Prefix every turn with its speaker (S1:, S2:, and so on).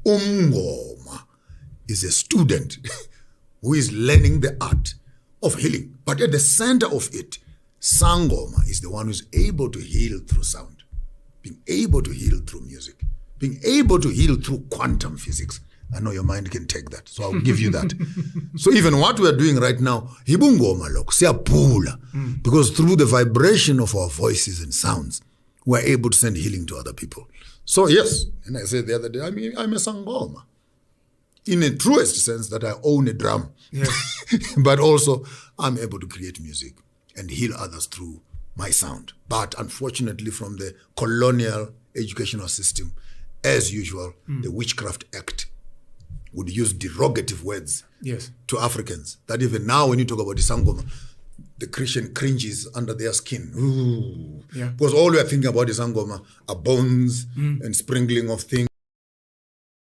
S1: Umngoma is a student who is learning the art of healing. But at the center of it, Isangoma is the one who's able to heal through sound, being able to heal through music, being able to heal through quantum physics. I know your mind can take that, so I'll give you that. So even what we're doing right now, Umngoma lok siyapula, because through the vibration of our voices and sounds, we're able to send healing to other people. So yes, and I said the other day, I'm a Isangoma. In a truest sense that I own a drum.
S2: Yes.
S1: But also I'm able to create music and heal others through my sound. But unfortunately from the colonial educational system, as usual, the Witchcraft Act would use derogative words to Africans. That even now when you talk about Isangoma, the Christian cringes under their skin. Ooh.
S2: Yeah.
S1: Because all we are thinking about Isangoma are bones and sprinkling of things.